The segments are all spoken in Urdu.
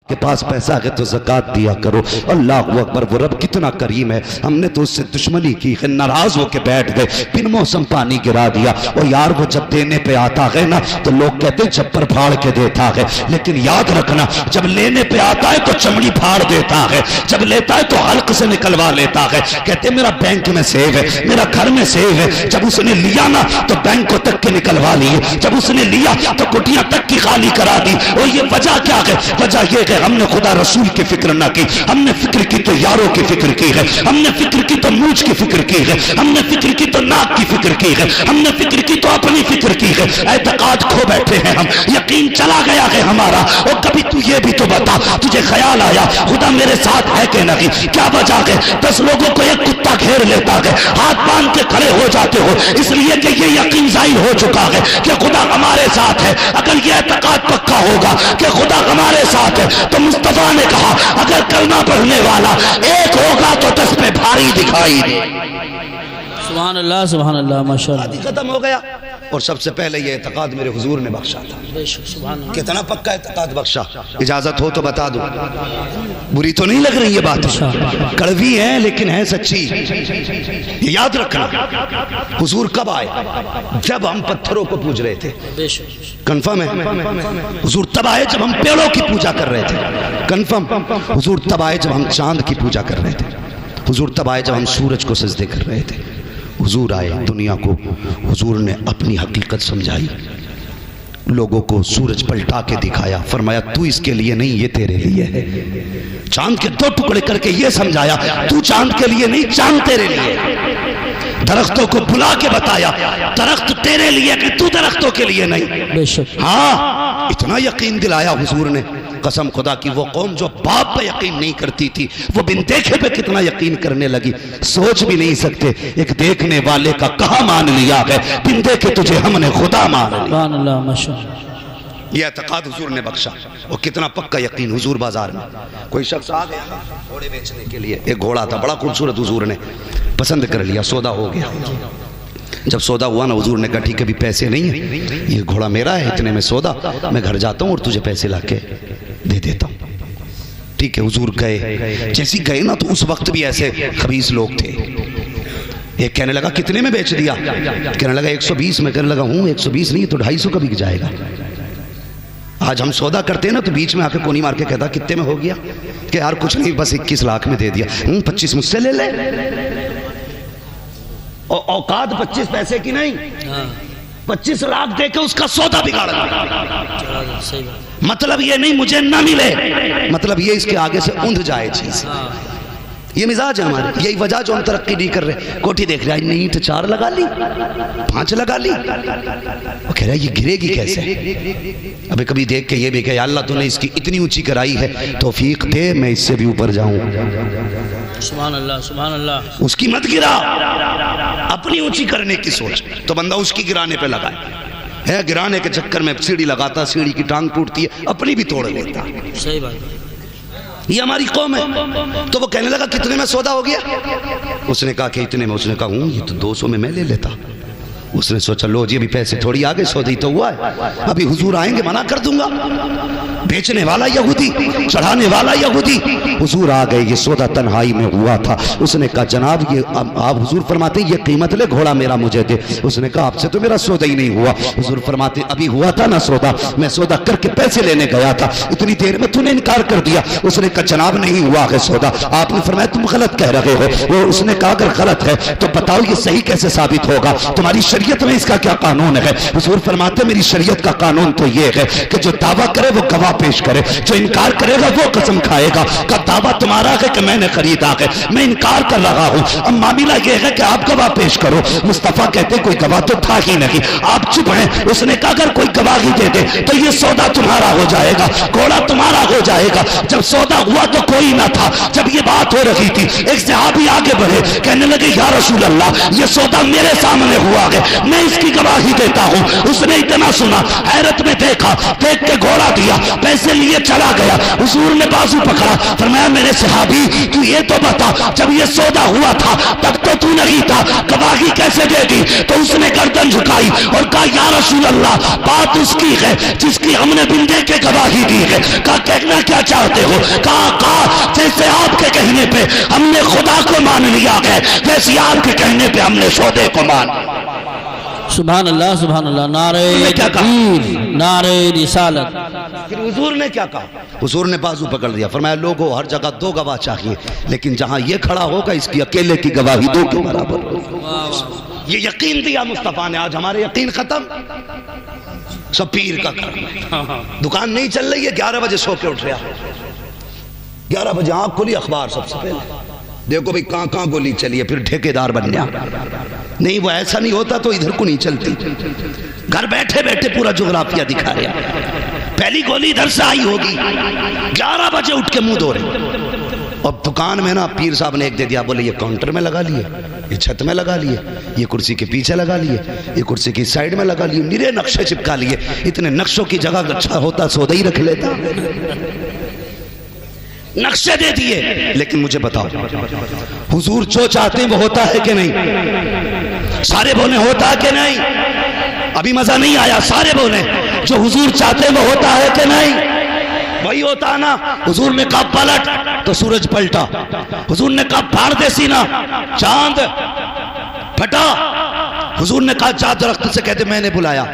کے پاس پیسہ ہے تو زکوٰۃ دیا کرو۔ اللہ اکبر، وہ رب کتنا کریم ہے، ہم نے تو اس سے دشمنی کی، ناراض ہو کے بیٹھ گئے، بن موسم پانی گرا دیا۔ اور یار وہ جب دینے پہ آتا ہے نا تو لوگ کہتے ہیں چھپر پھاڑ کے دیتا ہے، لیکن یاد رکھنا جب لینے پہ آتا ہے تو چمڑی پھاڑ دیتا ہے، جب لیتا ہے تو حلق سے نکلوا لیتا ہے، کہتے ہیں میرا بینک میں سیو ہے، میرا گھر میں سیو ہے۔ جب اس نے لیا نا تو بینکوں تک کے نکلوا لیے، جب اس نے لیا تو کٹیاں تک کی خالی کرا دی۔ اور یہ وجہ کیا ہے؟ وجہ یہ ہے ہم نے خدا رسول کی فکر نہ کی، ہم نے فکر کی تو یاروں کی فکر کی ہے، ہم نے فکر کی تو مونچھ کی فکر کی ہے، ہم نے فکر کی تو ناک کی فکر کی ہے، ہم نے فکر کی تو اپنی فکر کی ہے۔ اعتقاد کھو بیٹھے ہیں ہم، یقین چلا گیا ہے ہمارا۔ اور کبھی تو یہ بھی تو بتا، تجھے خیال آیا خدا میرے ساتھ ہے کہ نہیں؟ کیا وجہ ہے 10 لوگوں کو ایک کتا گھیر لیتا ہے، ہاتھ باندھ کے کھڑے ہو جاتے ہو، اس لیے کہ یہ یقین ظاہر ہو چکا ہے کہ خدا ہمارے ساتھ ہے۔ اگر یہ اعتقاد پکا ہوگا کہ خدا ہمارے ساتھ ہے تو مصطفیٰ نے کہا اگر کلمہ پڑھنے والا ایک ہوگا تو 10 پہ بھاری دکھائی دے۔ سبحان اللہ سبحان اللہ ماشاءاللہ، ختم ہو گیا۔ اور سب سے پہلے یہ اعتقاد میرے حضور نے بخشا تھا۔ بے شک سبحان اللہ، کتنا پکا اعتقاد بخشا، اجازت ہو تو بتا دو، بری تو نہیں لگ رہی یہ بات، کڑوی ہے لیکن ہے سچی۔ یاد رکھنا حضور کب آئے؟ جب ہم پتھروں کو پوج رہے تھے، بے شک کنفرم ہے؟ حضور تب آئے جب ہم پیڑوں کی پوجا کر رہے تھے، کنفرم؟ حضور تب آئے جب ہم چاند کی پوجا کر رہے تھے، حضور تب آئے جب ہم سورج کو سجدے کر رہے تھے۔ حضور آئے دنیا کو، حضور نے اپنی حقیقت سمجھائی، لوگوں کو سورج پلٹا کے دکھایا، فرمایا تو اس کے لیے نہیں یہ تیرے لیے ہے۔ چاند کے 2 ٹکڑے کر کے یہ سمجھایا تو چاند کے لیے نہیں، چاند تیرے لیے۔ درختوں کو بلا کے بتایا درخت تیرے لیے کہ تو درختوں کے لیے نہیں۔ بے شک ہاں اتنا یقین دلایا حضور نے، قسم خدا کی وہ قوم جو باپ پہ یقین نہیں کرتی تھی وہ بن دیکھے پہ کتنا یقین کرنے لگی۔ سوچ بھی نہیں سکتے ایک دیکھنے والے کا کہاں مان لیا ہے، بن دیکھے تجھے ہم نے خدا مان لیا۔ سبحان اللہ ماشاءاللہ، یہ اعتقاد حضور نے بخشا۔ اور کتنا پکا یقین، حضور بازار میں کوئی شخص آ گیا گھوڑے بیچنے کے لیے، ایک گھوڑا تھا بڑا خوبصورت، حضور نے پسند کر لیا، سودا ہو گیا۔ جب سودا ہوا نا حضور نے کہا ٹھیک ہے ابھی پیسے نہیں ہیں، یہ گھوڑا میرا ہے، اتنے میں سودا، میں گھر جاتا ہوں اور تجھے پیسے لا کے دے دیتا ہوں۔ ٹھیک ہے حضور گئے، جیسی گئے نا تو اس وقت بھی ایسے خبیث لوگ تھے۔ ایک کہنے لگا کتنے میں بیچ دیا؟ کہنے لگا 120 میں۔ کہنے لگا 120 نہیں تو 250 کا بک جائے گا۔ آج ہم سودا کرتے ہیں نا تو بیچ میں آ کے کونی مار کے کہتا کتنے میں ہو گیا؟ کہ یار کچھ نہیں بس 21 لاکھ میں دے دیا۔ 25 مجھ سے لے لے، اوقات 25 پیسے کی نہیں، 25 لاکھ دے کے اس کا سودا بگاڑ دیا۔ صحیح بات، مطلب یہ نہیں مجھے نہ ملے، مطلب یہ اس کے آگے سے اندھ جائے چیز۔ یہ مزاج ہے ہمارے، یہی وجہ جو ہم ترقی نہیں کر رہے۔ کوٹھی دیکھ رہا ہے نہیں تو 4 لگا لی، 5 لگا لی، وہ کہہ رہا ہے یہ گرے گی کیسے؟ ابھی کبھی دیکھ کے یہ بھی کہ اللہ تو نے اس کی اتنی اونچی کرائی ہے، توفیق دے میں اس سے بھی اوپر جاؤں۔ سبحان اللہ سبحان اللہ، اس کی مت گرا، اپنی اونچی کرنے کی سوچ تو بندہ اس کی گرانے پہ لگا ہے، گرانے کے چکر میں سیڑھی لگاتا، سیڑھی کی ٹانگ ٹوٹتی ہے، اپنی بھی توڑ لیتا۔ صحیح بات، یہ ہماری قوم ہے۔ تو وہ کہنے لگا کتنے میں سودا ہو گیا؟ اس نے کہا کہ اتنے میں۔ اس نے کہا یہ تو 200 میں لے لیتا۔ اس نے سوچا لو جی ابھی پیسے تھوڑی آگے، سودی تو ہوا ہے، ابھی حضور آئیں گے منع کر دوں گا۔ بیچنے والا یہودی، چڑھانے والا یہودی، حضور آ گئے، یہ سودا تنہائی میں ہوا تھا۔ اس نے کہا جناب یہ آپ حضور فرماتے ہیں یہ قیمت لے گھوڑا میرا مجھے دے۔ اس نے کہا آپ سے تو میرا سودا ہی نہیں ہوا۔ حضور فرماتے ابھی ہوا تھا نا سودا، میں سودا کر کے پیسے لینے گیا تھا، اتنی دیر میں تو نے انکار کر دیا۔ اس نے کہا جناب نہیں ہوا ہے سودا۔ آپ نے فرمایا تم غلط کہہ رہے ہو۔ اس نے کہا اگر غلط ہے تو بتاؤ یہ صحیح کیسے ثابت ہوگا؟ تمہاری شریعت میں اس کا کیا قانون ہے؟ حضور فرماتے میری شریعت کا قانون تو یہ ہے کہ جو دعویٰ کرے وہ گواہ پیش کرے، جو انکار کرے گا وہ قسم کھائے گا کہ دعویٰ تمہارا ہے کہ میں نے خریدا ہے، میں انکار کر رہا ہوں، اب معاملہ یہ ہے کہ آپ گواہ پیش کرو۔ مصطفیٰ کہتے کوئی گواہ تو تھا ہی نہیں، آپ چپ ہیں۔ اس نے کہا اگر کوئی گواہی دے دے تو یہ سودا تمہارا ہو جائے گا، گھوڑا تمہارا ہو جائے گا۔ جب سودا ہوا تو کوئی نہ تھا، جب یہ بات ہو رہی تھی ایک صحابی آگے بڑھے، کہنے لگے یا رسول اللہ یہ سودا میرے سامنے ہوا ہے، میں اس کی گواہی دیتا ہوں۔ اس نے اتنا سنا، حیرت میں دیکھا، دیکھ کے گھوڑا دیا، پیسے لیے چلا گیا۔ حضور نے بازو پکڑا، فرمایا میرے صحابی تو یہ تو بتا جب یہ سودا ہوا تھا تب تو نہیں تھا، گواہی کیسے دے دی؟ تو اس نے گردن جھکائی اور کہا یا رسول اللہ بات اس کی ہے جس کی ہم نے بندے کے گواہی دی ہے۔ کہا کہنا کیا چاہتے ہو؟ کہا جیسے آپ کے کہنے پہ ہم نے خدا کو مان لیا ہے، ویسے آپ کے کہنے پہ ہم نے سودے کو مان لیا۔ سبحان اللہ سبحان اللہ، نعرہ تکبیر، نعرہ رسالت۔ پھر حضور نے کیا کہا؟ حضور نے بازو پکڑ دیا، فرمایا لوگوں ہر جگہ دو گواہ چاہیے، لیکن جہاں یہ کھڑا ہوگا اس کی اکیلے کی گواہی دو کے برابر ہوگی۔ یہ یقین دیا مصطفیٰ نے۔ آج ہمارے یقین ختم، سب پیر کا کرم ہے۔ دکان نہیں چل رہی ہے، 11 بجے سو کے اٹھ رہا، 11 بجے آنکھ کھلی، اخبار سب سے پہلے دیکھو بھئی کہاں کہاں گولی چلی ہے، پھر ٹھیکیدار بن گیا۔ نہیں وہ ایسا نہیں ہوتا تو ادھر کو نہیں چلتی، گھر بیٹھے بیٹھے پورا جغرافیہ دکھا رہا۔ پہلی گولی ادھر سے آئی ہوگی، 11 بجے اٹھ کے منہ دھو رہے۔ اب دکان میں نا پیر صاحب نے ایک دے دیا، بولے یہ کاؤنٹر میں لگا لیے، یہ چھت میں لگا لیے، یہ کرسی کے پیچھے لگا لیے، یہ کرسی کی سائیڈ میں لگا لیے، میرے نقشے چپکا لیے۔ اتنے نقشوں کی جگہ اچھا ہوتا سودا ہی رکھ لیتا، نقشے دے دیے۔ لیکن مجھے بتاؤ حضور جو چاہتے ہیں وہ ہوتا ہے کہ نہیں؟ سارے بولے ہوتا ہے کہ نہیں؟ ابھی مزہ نہیں آیا، سارے بولے جو حضور چاہتے ہیں وہ ہوتا ہے کہ نہیں؟ وہی ہوتا نا۔ حضور نے کہا پلٹ تو سورج پلٹا، حضور نے کہا پھاڑ دے سینہ، چاند پھٹا، حضور نے کہا جا درخت سے کہتے میں نے بلایا،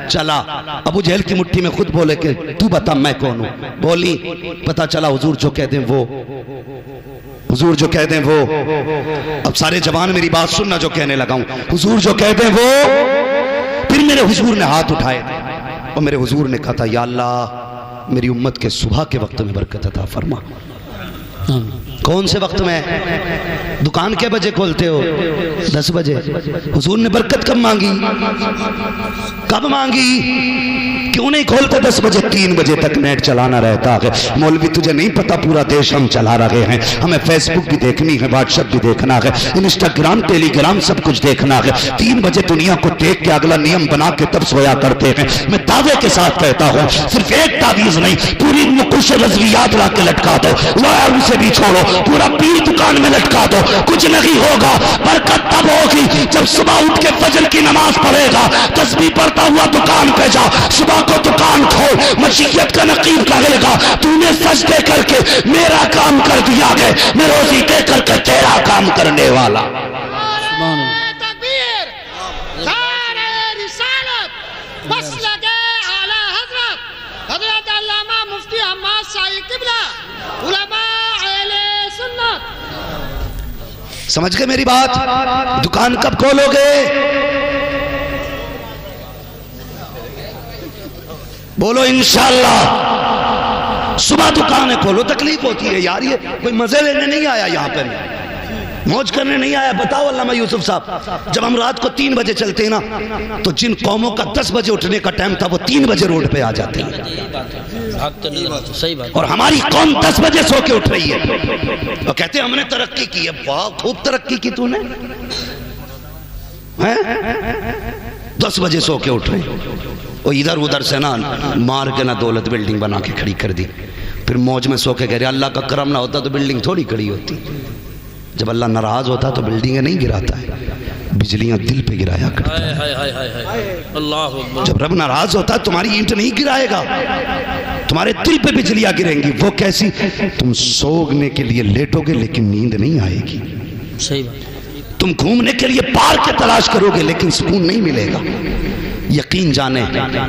چلا۔ ابو جہل کی مٹھی میں خود بولے کہ تو بتا میں کون ہوں، بولی، پتا چلا حضور جو کہہ دیں وہ، حضور جو کہہ دیں وہ۔ اب سارے جوان میری بات سننا جو کہنے لگا ہوں، حضور جو کہہ دیں وہ۔ پھر میرے حضور نے ہاتھ اٹھائے اور میرے حضور نے کہا تھا یا اللہ میری امت کے صبح کے وقت میں برکت عطا فرما۔ کون سے وقت میں؟ دکان کے بجے کھولتے ہو؟ 10 بجے۔ حضور نے برکت کب مانگی؟ کب مانگی؟ کیوں نہیں کھولتے 10 بجے؟ 3 بجے تک نیٹ چلانا رہتا ہے۔ مولوی تجھے نہیں پتا پورا دیش ہم چلا رہے ہیں، ہمیں فیس بک بھی دیکھنی ہے، واٹس ایپ بھی دیکھنا ہے، انسٹاگرام ٹیلی گرام سب کچھ دیکھنا ہے۔ 3 بجے دنیا کو دیکھ کے اگلا نیم بنا کے تب سویا کرتے ہیں۔ میں دعوے کے ساتھ کہتا ہوں صرف ایک تعویذ نہیں، پوری نقوش رضویات لا کے لٹکا دو، ان سے بھی چھوڑو، پورا پیر دکان میں لٹکا دو، کچھ نہیں ہوگا۔ برکت تب ہوگی جب صبح اٹھ کے فجر کی نماز پڑھے گا، تسبیح پڑھتا ہوا دکان پہ جا، صبح کو دکان کھول، مشیت کا نقیب کہے گا تو نے سجدے کر کے میرا کام کر دیا ہے، میں روزی دے کر کے تیرا کام کرنے والا۔ تکبیر، نعرہ رسالت، مسلک اعلی حضرت حضرت علامہ مفتی حماد شاہی قبلہ، علماء اہل سنت۔ سمجھ گئے میری بات؟ دکان کب کھولو گے؟ بولو انشاءاللہ صبح دکانیں کھولو۔ تکلیف ہوتی ہے یار، یہ کوئی مزے لینے نہیں آیا یہاں پر، موج کرنے نہیں آیا۔ بتاؤ علامہ یوسف صاحب، جب ہم رات کو 3 بجے چلتے ہیں نا تو جن قوموں کا 10 بجے اٹھنے کا ٹائم تھا وہ 3 بجے روڈ پہ آ جاتے ہیں، اور ہماری قوم 10 بجے سو کے اٹھ رہی ہے اور کہتے ہیں ہم نے ترقی کی ہے۔ واہ خوب ترقی کی تو نے، 10 بجے سو کے اٹھ رہے اور ادھر ادھر سے نا مار کے نا دولت بلڈنگ بنا کے کھڑی کر دی۔ پھر موج میں سو کے کہہ رہے اللہ کا کرم نہ ہوتا تو بلڈنگ تھوڑی کھڑی ہوتی۔ جب اللہ ناراض ہوتا تو بلڈنگیں نہیں گراتا ہے، بجلیاں دل پہ گرایا کرتا ہے۔ جب رب ناراض ہوتا تمہاری اینٹ نہیں گرائے گا، تمہارے دل پہ بجلیاں گریں گی۔ وہ کیسی؟ تم سوگنے کے لیے لیٹو گے لیکن نیند نہیں آئے گی، صحیح بات۔ تم گھومنے کے لیے پارک کے تلاش کرو گے لیکن سکون نہیں ملے گا۔ یقین جانے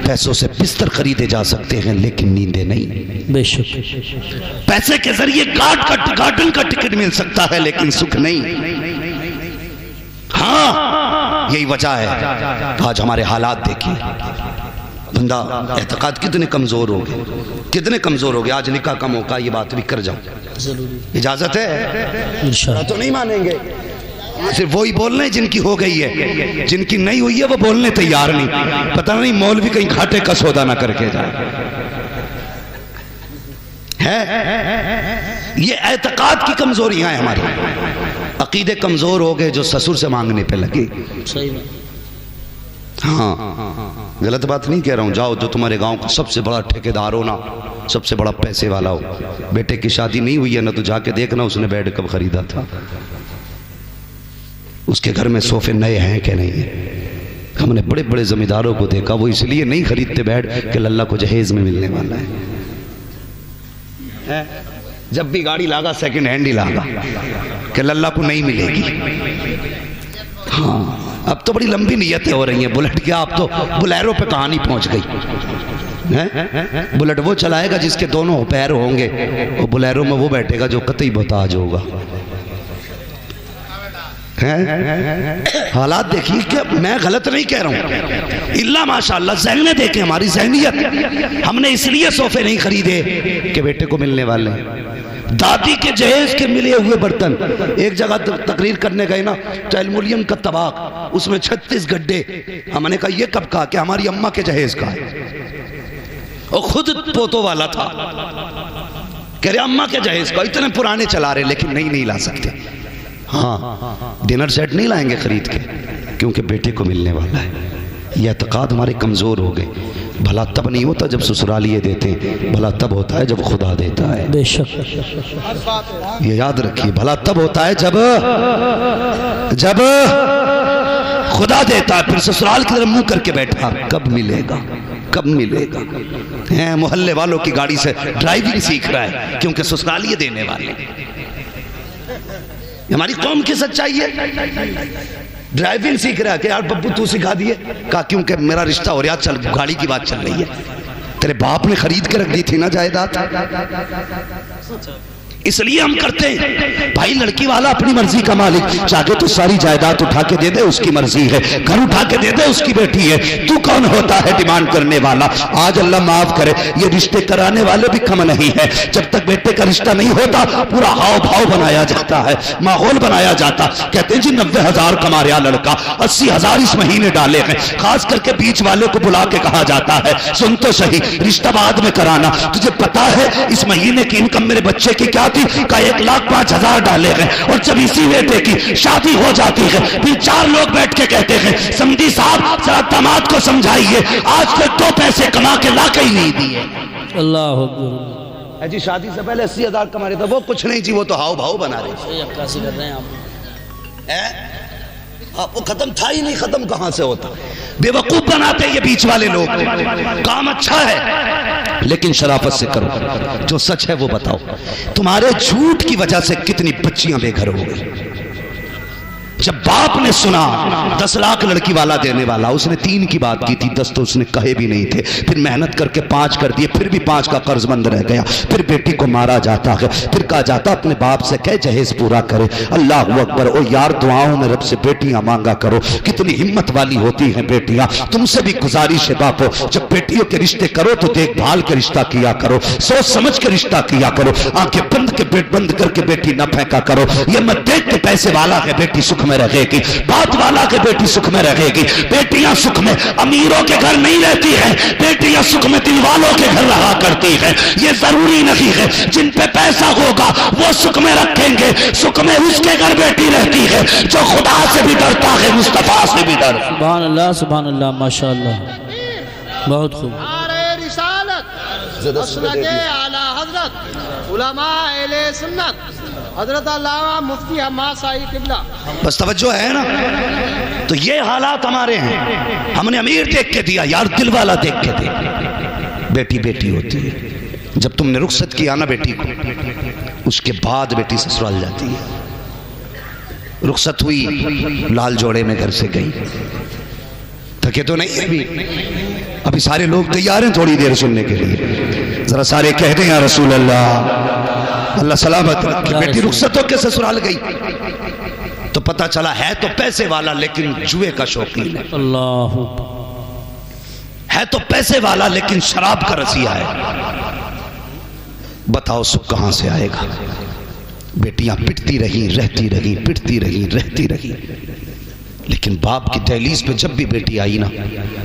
پیسوں سے بستر خریدے جا سکتے ہیں لیکن نیندیں نہیں۔ بے شک۔ پیسے کے ذریعے گارڈن کا ٹکٹ مل سکتا ہے لیکن سکھ نہیں۔ ہاں یہی وجہ ہے آج ہمارے حالات دیکھیں، بندہ اعتقاد کتنے کمزور ہو گئے، کتنے کمزور ہو گئے۔ آج نکاح کا موقع، یہ بات بھی کر جاؤں، اجازت ہے؟ انشاءاللہ تو نہیں مانیں گے، صرف وہی بولنے جن کی ہو گئی ہے، جن کی نہیں ہوئی ہے وہ بولنے تیار نہیں۔ پتہ نہیں مولوی کہیں گھاٹے کا سودا نہ کر کے جائے۔ یہ اعتقاد کی کمزوریاں ہیں ہماری، عقیدے کمزور ہو گئے جو سسر سے مانگنے پہ لگے۔ صحیح بات۔ ہاں غلط بات نہیں کہہ رہا ہوں، جاؤ جو تمہارے گاؤں کا سب سے بڑا ٹھیکیدار ہو نا، سب سے بڑا پیسے والا ہو، بیٹے کی شادی نہیں ہوئی ہے نا تو جا کے دیکھنا اس نے بیڈ کب خریدا تھا، اس کے گھر میں صوفے نئے ہیں کہ نہیں ہیں۔ ہم نے بڑے بڑے زمینداروں کو دیکھا وہ اس لیے نہیں خریدتے بیڈ کہ اللہ کو جہیز میں ملنے والا جب بھی گاڑی لاگا سیکنڈ ہینڈ ہی لاگا کہ للہ کو نہیں ملے گی. ہاں اب تو بڑی لمبی نیتیں ہو رہی ہیں. بلٹ کیا اب تو بلیرو پہ کہانی پہنچ گئی. بلٹ وہ چلائے گا جس کے دونوں پیر ہوں گے, اور بلیرو میں وہ بیٹھے گا جو قطعی محتاج ہوگا. حالات دیکھیے کہ میں غلط نہیں کہہ رہا ہوں, اللہ ماشاءاللہ ذہنیں دیکھیں ہماری ذہنیت. ہم نے اس لیے صوفے نہیں خریدے کہ بیٹے کو ملنے والے ہیں. دادی کے جہیز کے ملے ہوئے برتن, ایک جگہ تقریر کرنے گئے نا تو ایلومینیم کا طباق, اس میں 36 گڈھے. ہم نے کہا یہ کب کہا؟ کہ ہماری اماں کے جہیز کا ہے, اور خود پوتوں والا تھا. کہہ رہے اماں کے جہیز کا, اتنے پرانے چلا رہے لیکن نہیں لا سکتے. ہاں ڈنر سیٹ نہیں لائیں گے خرید کے کیونکہ بیٹے کو ملنے والا ہے. یہ اعتقاد ہمارے کمزور ہو گئے. بھلا تب نہیں ہوتا جب سسرالیے دیتے, بھلا تب ہوتا ہے جب خدا دیتا ہے. بے شک یہ یاد رکھیے, بھلا تب ہوتا ہے جب خدا دیتا ہے. پھر سسرال کی طرف منہ کر کے بیٹھا, کب ملے گا کب ملے گا. محلے والوں کی گاڑی سے ڈرائیونگ سیکھ رہا ہے کیونکہ سسرالیے دینے والے. ہماری قوم کی سچائی ہے. ڈرائیونگ سیکھ رہا ہے کہ یار ببو تو سکھا دیے, کہا کیونکہ میرا رشتہ ہو رہا, چل گاڑی کی بات چل رہی ہے. تیرے باپ نے خرید کے رکھ دی تھی نا جائیداد, اس لیے ہم کرتے ہیں. بھائی لڑکی والا اپنی مرضی کا مالک, چاہے تو ساری جائیداد اٹھا کے دے دے, اس کی مرضی ہے. گھر اٹھا کے دے دے, اس کی بیٹی ہے. تو کون ہوتا ہے ڈیمانڈ کرنے والا؟ آج اللہ معاف کرے, یہ رشتے کرانے والے بھی کم نہیں ہے. جب تک بیٹے کا رشتہ نہیں ہوتا پورا ہاؤ بھاؤ بنایا جاتا ہے, ماحول بنایا جاتا. کہتے ہیں جی 90,000 کما رہا لڑکا, 80,000 اس مہینے ڈالے ہیں. خاص کر کے بیچ والے کو بلا کے کہا جاتا ہے سن تو صحیح, رشتہ بعد میں کرانا. تجھے پتا ہے اس مہینے کی انکم میرے بچے کی کیا تھی؟ کا 1,05,000 ڈالے گئے. اور جب اسی بیٹے کی شادی ہو جاتی ہے پھر 4 لوگ بیٹھ کے کہتے ہیں سمدھی صاحب ذرا داماد کو سمجھائیے, آج تک 2 پیسے کما کے لا کے ہی نہیں دیے. اللہ اکبر. جی شادی سے پہلے 80,000 کما رہے تھے, وہ کچھ نہیں جی, وہ تو ہاؤ بھاؤ بنا رہے تھے. عکاسی کر رہے ہیں آپ. وہ ختم تھا ہی نہیں, ختم کہاں سے ہوتا. بے وقوف بناتے یہ بیچ والے لوگ. کام اچھا ہے لیکن شرافت سے کرو, جو سچ ہے وہ بتاؤ. تمہارے جھوٹ کی وجہ سے کتنی بچیاں بے گھر ہو گئی. جب باپ نے سنا 10 لاکھ لڑکی والا دینے والا, اس نے 3 کی بات کی تھی, 10 تو اس نے کہے بھی نہیں تھے. پھر محنت کر کے 5 کر دیے, پھر بھی 5 کا قرض مند رہ گیا. پھر بیٹی کو مارا جاتا ہے, پھر کہا جاتا اپنے باپ سے کہ جہیز پورا کرے. اللہ اکبر. او یار دعاؤں میں رب سے بیٹیاں مانگا کرو. کتنی ہمت والی ہوتی ہیں بیٹیاں. تم سے بھی گزارش ہے باپو, جب بیٹیوں کے رشتے کرو تو دیکھ بھال کے رشتہ کیا کرو, سوچ سمجھ کے رشتہ کیا کرو. آنکھیں بند کر کے بیٹی نہ پھینکا کرو. یہ مت دیکھ کہ پیسے والا ہے بیٹی سکھ میں رہے گی, بات والا کے بیٹی سکھ میں رہے گی. بیٹیاں سکھ میں امیروں کے گھر نہیں رہتی ہیں, بیٹیاں سکھ میں دل والوں کے گھر رہا کرتی ہیں. یہ ضروری نہیں ہے جن پہ پیسہ ہوگا وہ سکھ میں رکھیں گے, سکھ میں اس کے گھر بیٹی رہتی ہے جو خدا سے بھی ڈرتا ہے, مصطفیٰ سے بھی ڈرتا. سبحان اللہ سبحان اللہ ماشاءاللہ, بہت خوب. رسالت مسلک اعلی حضرت علماء اہل سنت حضرت علامہ مفتی حماد صاحب قبلہ. بس توجہ ہے نا. تو یہ حالات ہمارے ہیں. ہم نے امیر دیکھ کے دیا یار, دل والا دیکھ کے دیا. بیٹی بیٹی ہوتی ہے. جب تم نے رخصت کیا نا بیٹی کو, اس کے بعد بیٹی سسرال جاتی ہے. رخصت ہوئی, لال جوڑے میں گھر سے گئی. تھکے تو نہیں ابھی سارے لوگ تیار ہیں تھوڑی دیر سننے کے لیے. ذرا سارے کہہ دیں یا رسول اللہ, اللہ سلامت رکھے. بیٹی رخصت ہو کے سسرال گئی تو پتہ چلا ہے تو پیسے والا لیکن جوئے کا شوقین ہے. اللہ ہے تو پیسے والا لیکن شراب کا رسیا ہے. بتاؤ سکھ کہاں سے آئے گا. بیٹیاں پٹتی رہی پٹتی رہی. لیکن باپ کی دہلیز پہ جب بھی بیٹی آئی نا,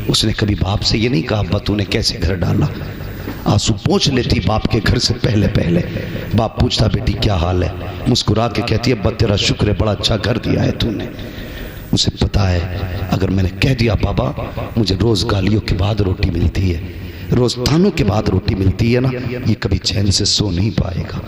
اس نے کبھی باپ سے یہ نہیں کہا ابا تو نے کیسے گھر ڈالا. آنسو پوچھ لیتی باپ کے گھر سے پہلے. باپ پوچھتا بیٹی کیا حال ہے, مسکرا کے کہتی ہے ابا تیرا شکر ہے, بڑا اچھا گھر دیا ہے تو نے. اسے پتا ہے اگر میں نے کہہ دیا بابا مجھے روز گالیوں کے بعد روٹی ملتی ہے, روز تھانوں کے بعد روٹی ملتی ہے نا, یہ کبھی چین سے سو نہیں پائے گا.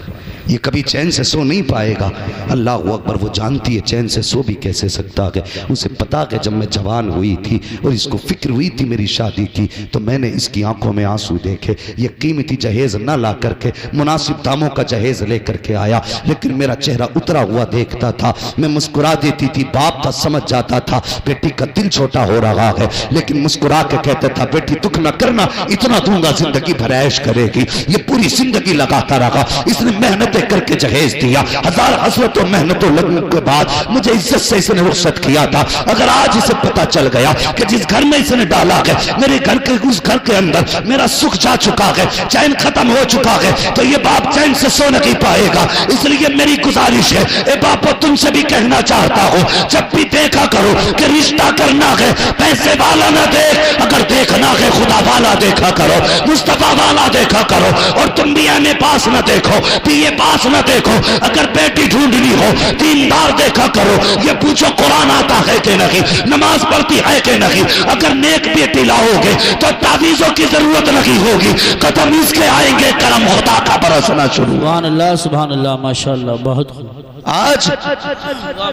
یہ کبھی چین سے سو نہیں پائے گا۔ اللہ اکبر، وہ جانتی ہے چین سے سو بھی کیسے سکتا ہے۔ اسے پتا کہ جب میں جوان ہوئی تھی اور اس کو فکر ہوئی تھی میری شادی کی، تو میں نے اس کی آنکھوں میں آنسو دیکھے۔ یہ قیمتی جہیز نہ لا کر کے مناسب داموں کا جہیز لے کر کے آیا، لیکن میرا چہرہ اترا ہوا دیکھتا تھا، میں مسکرا دیتی تھی۔ باپ تھا، سمجھ جاتا تھا بیٹی کا دل چھوٹا ہو رہا ہے، لیکن مسکرا کے کہتا تھا بیٹی دکھ نہ کرنا، اتنا دوں گا زندگی بھر عیش کرے گی۔ یہ پوری زندگی لگاتا رہا، اس نے محنتیں کر کے جہیز دیا، ہزار حسرتوں محنتوں لگنے کے بعد مجھے عزت سے اس نے رخصت کیا تھا۔ اگر آج اسے پتا چل گیا کہ جس گھر میں اس نے ڈالا ہے، میرے گھر کے اس گھر کے اندر میرا سکھ جا چکا ہے، چین ختم ہو چکا ہے، تو یہ باپ چین سے سو نہیں پائے گا۔ اس لیے میری گزارش ہے، اے باپو تم سے بھی کہنا چاہتا ہوں، جب بھی دیکھا کرو کہ رشتہ کرنا ہے پیسے والا نہ دیکھ، اگر دیکھنا ہے خدا والا دیکھا کرو، مصطفیٰ والا دیکھا کرو، اور تم بھی ایم اے پاس نہ دیکھو، پی اے پاس نہ دیکھو۔ اگر بیٹی ڈھونڈنی ہو دیندار دیکھا کرو، یہ پوچھو قرآن آتا ہے کہ نہیں، نماز پڑھتی ہے کہ نہیں۔ اگر نیک بیٹی لاؤ گے تو تعویذوں کی ضرورت نہیں ہوگی، قدم اس کے آئیں گے، کرم خدا کا برسنا شروع۔ سبحان اللہ سبحان اللہ، ماشاءاللہ، بہت خوب۔ آج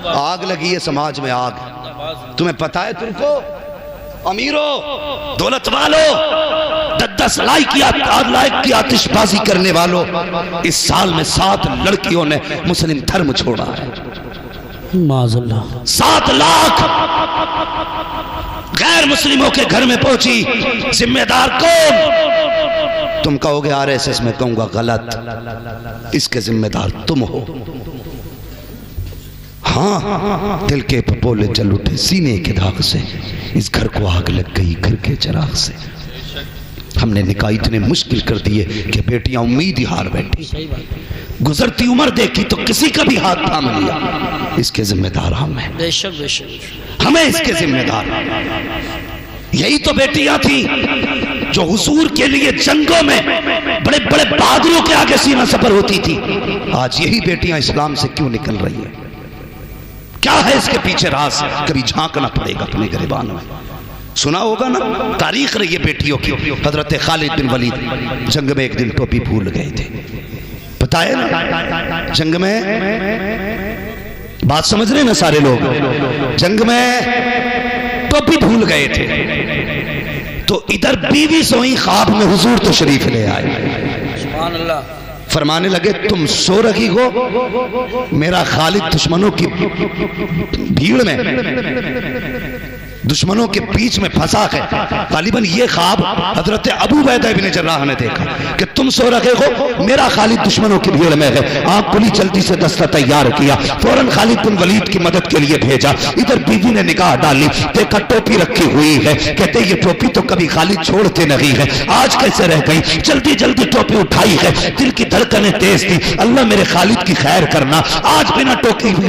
آگ لگی ہے سماج میں، آگ۔ تمہیں پتا ہے تم کو امیروں، دولت والوں، 10 لائق کی آتش بازی کرنے والوں، اس سال میں 7 لڑکیوں نے مسلم دھرم چھوڑا ہے۔ معاذ اللہ، 7 لاکھ غیر مسلموں کے گھر میں پہنچی۔ ذمہ دار کون؟ تم کہو گے RSS، میں کہوں گا غلط، اس کے ذمہ دار تم ہو۔ ہاں، دل کے پپولے جل اٹھے سینے کے داغ سے، اس گھر کو آگ لگ گئی گھر کے چراغ سے۔ ہم نے نکاح اتنے مشکل کر دیے کہ بیٹیاں امید ہی ہار بیٹھی، گزرتی عمر دیکھی تو کسی کا بھی ہاتھ تھام لیا۔ اس کے ذمہ دار ہم ہیں، بے شک بے شک، ہمیں اس کے ذمہ دار۔ یہی تو بیٹیاں تھیں جو حضور کے لیے جنگوں میں بڑے بڑے بہادروں کے آگے سینہ سپر ہوتی تھی۔ آج یہی بیٹیاں اسلام سے کیوں نکل رہی ہیں؟ کیا ہے اس کے پیچھے راز؟ کبھی جھانکنا پڑے گا اپنے گریبان میں۔ سنا ہوگا نا تاریخ رہی ہے بیٹیوں کی۔ حضرت خالد بن ولید جنگ میں ایک دن ٹوپی بھول گئے تھے، پتہ ہے نا؟ جنگ میں بات سمجھ رہے ہیں نا سارے لوگ؟ جنگ میں ٹوپی بھول گئے تھے، تو ادھر بیوی سوئی، خواب میں حضور تشریف لے آئے۔ سبحان اللہ، فرمانے لگے تم سو رہی ہو، میرا خالد دشمنوں کی بھیڑ میں، دشمنوں کے بیچ میں پھنسا ہے۔ غالباً یہ خواب حضرت ابو عبیدہ بن جراح نے دیکھا کہ تم سو رہے ہو، میرا خالد دشمنوں کی بھیڑ میں ہے۔ آنکھ کھلی، جلدی سے دستہ تیار کیا، فوراً خالد بن ولید کی مدد کے لیے بھیجا۔ ادھر بیوی نے نگاہ ڈالی، دیکھا ٹوپی رکھی ہوئی ہے، کہتے یہ ٹوپی تو کبھی خالد چھوڑتے نہیں ہے، آج کیسے رہ گئی؟ جلدی جلدی ٹوپی اٹھائی ہے، دل کی دھڑکنیں تیز تھی، اللہ میرے خالد کی خیر کرنا، آج بنا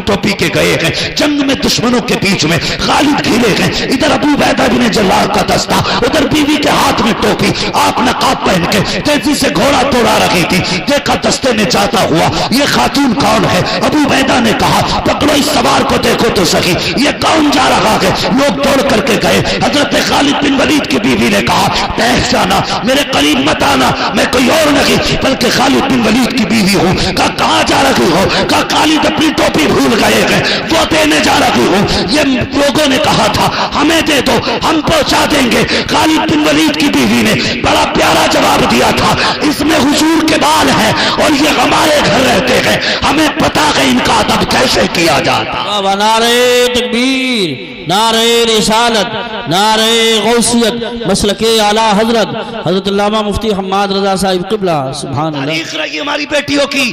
ٹوپی کے گئے ہیں، جنگ میں دشمنوں کے بیچ میں خالد گھلے ہیں۔ ادھر ابو عبیدہ بن جراح کا دستہ، ادھر بیوی کے ہاتھ میں ٹوپی، آپ نقاب پہن کے تیزی سے گھوڑا توڑا رہی تھی۔ دیکھا دستے میں جاتا ہوا، یہ خاتون کون ہے؟ ابو عبیدہ نے کہا پکڑو اس سوار کو، دیکھو تو صحیح یہ کون جا رہا ہے۔ لوگ دوڑ کر کے گئے، حضرت خالد بن ولید کی بیوی نے کہا ٹہل جانا، میرے قریب مت آنا، میں کوئی اور نہیں بلکہ خالد بن ولید کی بیوی ہوں۔ کہا کہاں جا رہی ہو؟ کہا خالد اپنی ٹوپی بھول گئے ہیں، وہ دینے جا رہی ہوں۔ یہ لوگوں نے کہا تھا ہمیں دے دو، ہم پہنچا دیں گے۔ خالد بن ولید کی بیوی نے بڑا پیارا جواب دیا تھا، اس میں حضور کے بال ہیں اور یہ ہمارے گھر رہتے ہیں، ہمیں پتا ہے ان کا ادب کیسے کیا جاتا۔ نعرہ تکبیر، نعرہ رسالت، نعرہ غوثیت، مسلک اعلیٰ حضرت حضرت علامہ مفتی حماد رضا صاحب قبلہ۔ سبحان اللہ، تاریخ رہی ہماری بیٹیوں کی،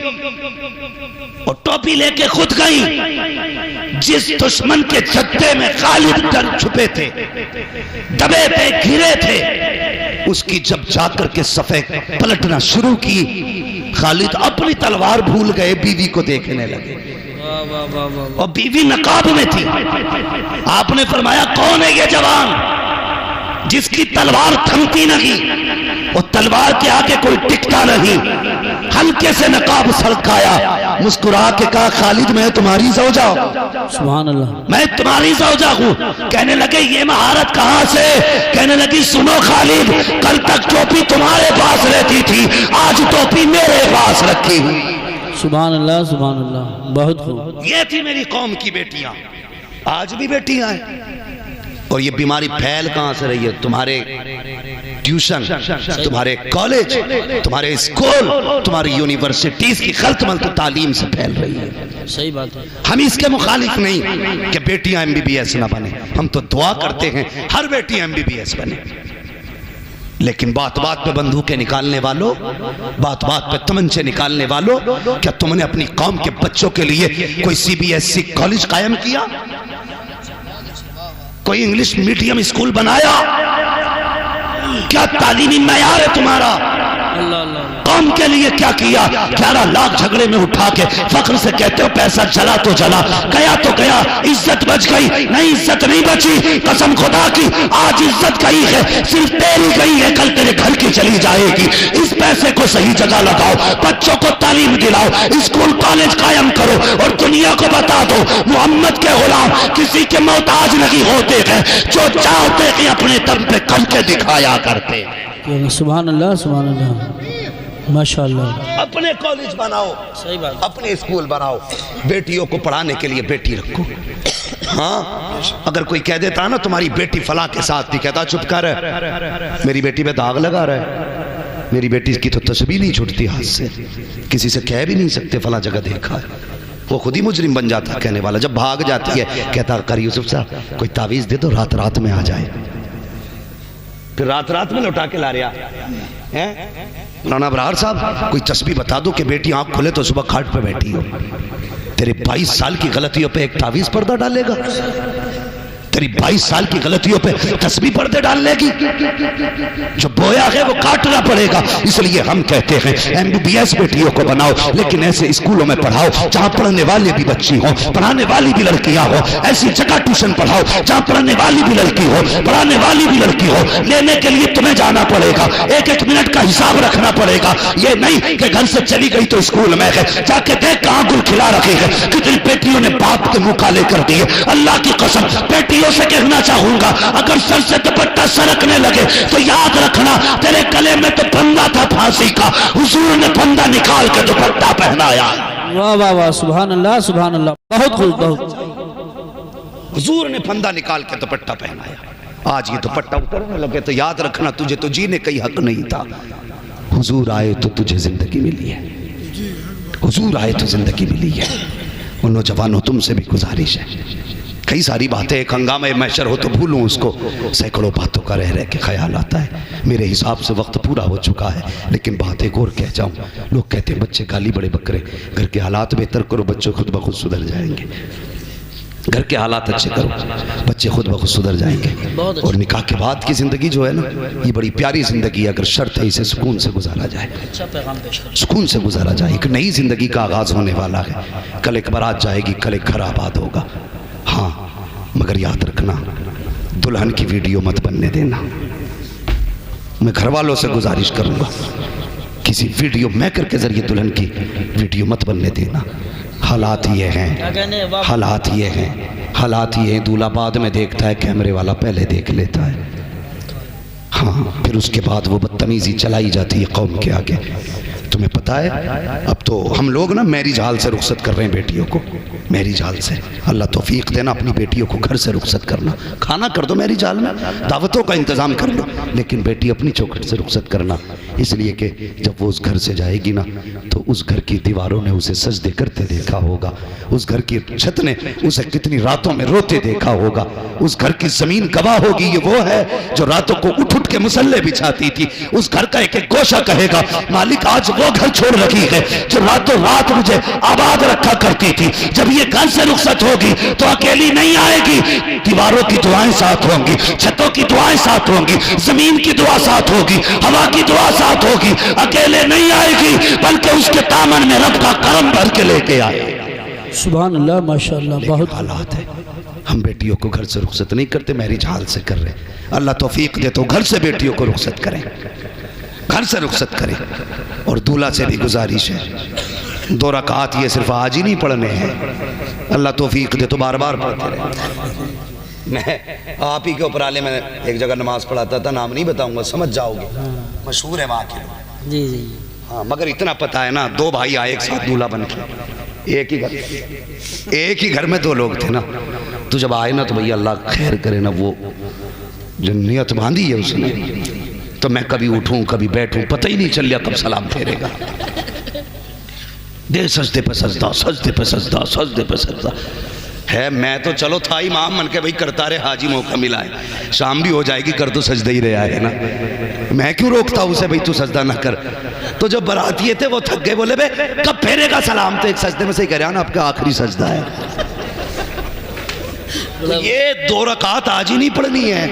اور ٹوپی لے کے خود گئی۔ جس دشمن کے جدے میں خالد ڈر چھپے تھے، دبے پہ گھرے تھے، اس کی جب جا کر کے صفیں پلٹنا شروع کی، خالد اپنی تلوار بھول گئے، بیوی کو دیکھنے لگے، اور بیوی نقاب میں تھی۔ آپ نے فرمایا کون ہے یہ جوان جس کی تلوار تھمتی نہیں، اور تلوار کے آگے کوئی ٹکتا نہیں؟ ہلکے سے نقاب سڑکایا، مسکرا کے کہا خالد میں تمہاری زوجہ ہوں، سبحان اللہ، میں تمہاری زوجہ ہوں۔ کہنے لگے یہ مہارت کہاں سے؟ کہنے لگی سنو خالد، کل تک ٹوپی تمہارے پاس رہتی تھی، آج ٹوپی میرے پاس رکھی ہوئی۔ سبحان اللہ بہت خوب. یہ تھی میری قوم کی بیٹیاں. آج بھی بیٹیاں ہیں. اور یہ بیماری پھیل کہاں سے رہی ہے؟ تمہارے ٹیوشن، تمہارے کالج، تمہارے اسکول، تمہاری یونیورسٹیز کی غلط ملت تعلیم سے پھیل رہی ہے. صحیح بات ہے. ہم اس کے مخالف نہیں کہ بیٹیاں MBBS نہ بنے. ہم تو دعا کرتے ہیں ہر بیٹی MBBS بنے. لیکن بات بات پہ بندوقیں نکالنے والوں، بات بات پہ تمنچے نکالنے والوں، کیا تم نے اپنی قوم کے بچوں کے لیے کوئی CBSE کالج قائم کیا؟ کوئی انگلش میڈیم اسکول بنایا؟ کیا تعلیمی معیار ہے تمہارا؟ قوم کے لیے کیا کیا؟ 11 لاکھ جھگڑے میں اٹھا کے فخر سے کہتے ہو پیسہ چلا تو چلا، گیا تو گیا، عزت بچ گئی؟ نہیں، عزت نہیں بچی. قسم خدا کی آج عزت گئی ہے، صرف تیری گئی ہے، کل تیرے گھر کی چلی جائے گی. اس پیسے کو صحیح جگہ لگاؤ، بچوں کو تعلیم دلاؤ، اسکول کالج قائم کرو اور دنیا کو بتا دو محمد کے غلام کسی کے محتاج نہیں ہوتے ہیں، جو چاہتے کہ اپنے دم پہ کر کے دکھایا کرتے. سبحان اللہ ماشاءاللہ. اپنے کالج بناؤ، صحیح بات. اپنے اسکول بناؤ، بیٹیوں کو پڑھانے کے لیے بیٹی رکھو. ہاں اگر کوئی کہہ دیتا نا تمہاری بیٹی فلاں کے ساتھ تھی، کہتا چپ کر، میری بیٹی پہ داغ لگا رہا ہے. میری بیٹی کی تو تسبیح نہیں چھوٹتی ہاتھ سے. کسی سے کہہ بھی نہیں سکتے فلاں جگہ دیکھا ہے. وہ خود ہی مجرم بن جاتا کہنے والا. جب بھاگ جاتی ہے کہتا قاری یوسف صاحب کوئی تعویذ دے دو رات رات میں آ جائے. پھر رات رات میں لوٹا کے لا رہا ہے. مولانا ابرار صاحب کوئی تسبیح بتا دو کہ بیٹی آنکھ کھلے تو صبح کھاٹ پہ بیٹھی ہو. تیرے 22 سال کی غلطیوں پہ ایک تعویذ پردہ ڈالے گا؟ تیری 22 سال کی غلطیوں پہ تسبیح پردے ڈال لے گی؟ جو بویا ہے وہ کاٹنا پڑے گا. اس لیے ہم کہتے ہیں MBBS بیٹیوں کو بناؤ، لیکن ایسے اسکولوں میں پڑھاؤ جہاں پڑھنے والے بھی بچی ہوں، پڑھانے والی بھی لڑکیاں ہوں. ایسی جگہ ٹیوشن پڑھاؤ جہاں پڑھنے والی بھی لڑکی ہو، پڑھانے والی بھی لڑکی ہو. لینے کے لیے تمہیں جانا پڑے گا، ایک ایک منٹ کا حساب رکھنا پڑے گا. یہ نہیں کہ گھر سے چلی گئی تو اسکول میں ہے، جا کے دیکھ کہاں گل کھلا رکھے گا. کتنی بیٹیوں نے باپ کے منہ کالے کر دیے. اللہ کی قسم بیٹی سے کہنا چاہوں گا اگر سر سے دوپٹہ سرکنے لگے تو یاد رکھنا تیرے گلے میں تو پھندا تھا پھانسی کا، حضور نے پھندا نکال کے دوپٹہ پہنایا. واہ واہ واہ سبحان اللہ بہت خوب بہت. حضور نے پھندا نکال کے دوپٹہ پہنایا. آج یہ دوپٹہ اترنے لگے تو یاد رکھنا تجھے تو جینے کا ہی حق نہیں تھا. حضور آئے تو تجھے زندگی ملی ہے. حضور آئے تو زندگی ملی ہے. ان نوجوانوں تم سے بھی گزارش ہے، کئی ساری باتیں ایک ہنگامہ محشر ہو تو بھولوں اس کو، سینکڑوں باتوں کا رہ کے خیال آتا ہے. میرے حساب سے وقت پورا ہو چکا ہے، لیکن بات ایک اور کہہ جاؤں. لوگ کہتے ہیں بچے گالی بڑے بکرے، گھر کے حالات بہتر کرو بچے خود بخود سدھر جائیں گے. گھر کے حالات اچھے کرو بچے خود بخود سدھر جائیں گے. اور نکاح کے بعد کی زندگی جو ہے نا یہ بڑی پیاری زندگی ہے، اگر شرط ہے اسے سکون سے گزارا جائے، سکون سے گزارا جائے. ایک نئی زندگی کا آغاز ہونے والا ہے. کل ایک بارات جائے گی، کل ایک گھر آباد ہوگا. ہاں مگر یاد رکھنا دلہن کی ویڈیو مت بننے دینا. میں گھر والوں سے گزارش کروں گا کسی ویڈیو میکر کے ذریعے دلہن کی ویڈیو مت بننے دینا. حالات یہ ہیں دولہا بعد میں دیکھتا ہے، کیمرے والا پہلے دیکھ لیتا ہے. ہاں پھر اس کے بعد وہ بدتمیزی چلائی جاتی ہے قوم کے آگے. تمہیں پتہ ہے اب تو ہم لوگ نا میرج ہال سے رخصت کر رہے ہیں بیٹیوں کو. میرج ہال سے اللہ توفیق دینا اپنی بیٹیوں کو گھر سے رخصت کرنا. کھانا کر دو میرج ہال میں، دعوتوں کا انتظام کر لو، لیکن بیٹی اپنی چوکھٹ سے رخصت کرنا. اس لیے کہ جب وہ اس گھر سے جائے گی نا تو اس گھر کی دیواروں نے اسے سجدے کرتے دیکھا ہوگا، اس گھر کی چھت نے اسے کتنی راتوں میں روتے دیکھا ہوگا، اس گھر کی زمین گواہ ہوگی یہ وہ ہے جو راتوں کو اٹھ اٹھ کے مصلے بچھاتی تھی. اس گھر کا ایک ایک گوشہ کہے گا مالک آج وہ گھر چھوڑ رکھی ہے جو راتوں رات مجھے آباد رکھا کرتی تھی. جب یہ گھر سے رخصت ہوگی تو اکیلی نہیں آئے گی، دیواروں کی دعائیں ساتھ ہوں گی، چھتوں کی دعائیں ساتھ ہوں گی، زمین کی دعا ساتھ ہوگی، ہوا کی دعا ساتھ ہوگی. اکیلے نہیں آئے گی بلکہ اس کے دامن میں رب کا کرم بھر کے لے کے آئے. سبحان اللہ ماشاءاللہ. بہت حالات ہے ہم بیٹیوں کو گھر سے رخصت نہیں کرتے، میرج ہال سے کر رہے. اللہ توفیق دے تو گھر سے بیٹیوں کو رخصت کریں، گھر سے رخصت کریں. اور دولہا سے بھی گزارش ہے 2 رکعات یہ صرف آج ہی نہیں پڑھنے ہیں، اللہ توفیق دے تو بار بار پڑھتے رہے. میں آپ ہی کے اوپر آلے میں ایک جگہ نماز پڑھاتا تھا، نام نہیں بتاؤں گا سمجھ جاؤ گے، مشہور ہے وہاں کے لوگ. جی جی ہاں مگر اتنا پتا ہے نا، دو بھائی آئے ایک ساتھ دولہا بن کے، ایک ہی گھر میں دو لوگ تھے نا، تو جب آئے نا تو بھئی اللہ خیر کرے نا، وہ جو نیت باندھی ہے اس نے، تو میں کبھی اٹھوں کبھی بیٹھوں پتہ ہی نہیں چل لیا کب سلام پھیرے گا، دے سجدے پہ سجدہ، سجدے پہ سجدہ، سجدے پہ سجدہ ہے۔ میں تو چلو تھا امام من کے بھئی کرتا رہے، حاجی موقع ملا ہے، شام بھی ہو جائے گی، کر تو سجدہ ہی رہا ہے نا، میں کیوں روکتا اسے بھئی تو سجدہ نہ کر۔ تو جو براتیے تھے وہ تھک گئے، بولے بے کب پھیرے گا سلام؟ تو ایک سجدے میں سے ہی کہہ رہا نا آپ کا آخری سجدہ ہے، تو یہ 2 رکعت آج ہی نہیں پڑھنی ہے،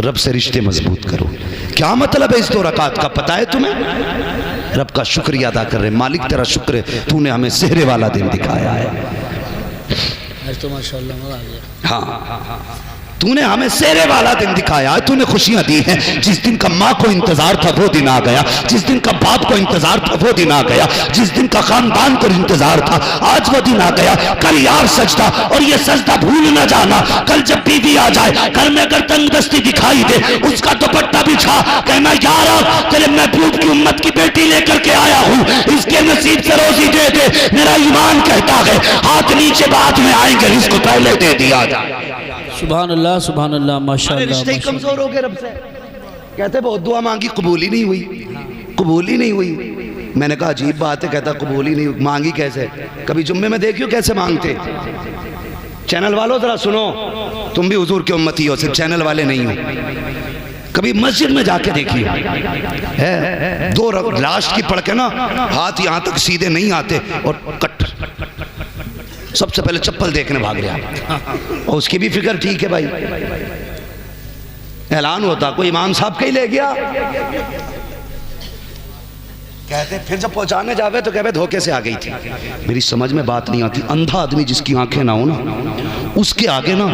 رب سے رشتے مضبوط کرو۔ کیا مطلب ہے اس 2 رکعت کا پتہ ہے تمہیں؟ رب کا شکریہ ادا کر رہے، مالک تیرا شکر ہے تو نے ہمیں سہرے والا دن دکھایا ہے، تو ماشاءاللہ مزہ آ گیا۔ ہاں تو نے ہمیں سہرے والا دن دکھایا ہے، تو نے خوشیاں دی ہیں۔ جس دن کا ماں کو انتظار تھا وہ دن آ گیا، جس دن کا باپ کو انتظار تھا وہ دن آ گیا، جس دن کا خاندان کو انتظار تھا آج وہ دن آ گیا۔ کل یار سجدہ، اور یہ سجدہ بھول نہ جانا، کل جب بیوی آ جائے گھر میں اگر تنگ دستی دکھائی دے، اس کا دوپٹہ بچھا، کہنا یارا تیرے محبوب کی امت کی بیٹی لے کر کے آیا ہوں، اس کے نصیب سے روزی دے دے، میرا ایمان کہتا ہے ہاتھ نیچے بعد میں آئیں گے، اس کو پہلے دے دیا جائے۔ سبحان اللہ سبحان اللہ ماشاءاللہ۔ رشتے ہی کمزور ہو گئے رب سے، کہتے بہت دعا مانگی قبول ہی نہیں ہوئی، قبول ہی نہیں ہوئی۔ میں نے کہا عجیب بات ہے، کہتا قبول ہی نہیں ہوئی، مانگی کیسے؟ کبھی جمعے میں دیکھیو کیسے مانگتے۔ چینل والوں ذرا سنو، تم بھی حضور کے امتی ہو، صرف چینل والے نہیں ہو، کبھی مسجد میں جا کے دیکھیے، 2 لاسٹ کی پڑھ کے نا ہاتھ یہاں تک سیدھے نہیں آتے، اور کٹ سب سے پہلے چپل دیکھنے بھاگ رہا، اور اس کی بھی فکر ٹھیک ہے بھائی، اعلان ہوتا کوئی امام صاحب کا ہی لے گیا، کہتے پھر جب پہنچانے جاوے تو کہتے دھوکے سے آ گئی تھی۔ میری سمجھ میں بات نہیں آتی، اندھا آدمی جس کی آنکھیں نہ ہو نا، اس کے آگے نا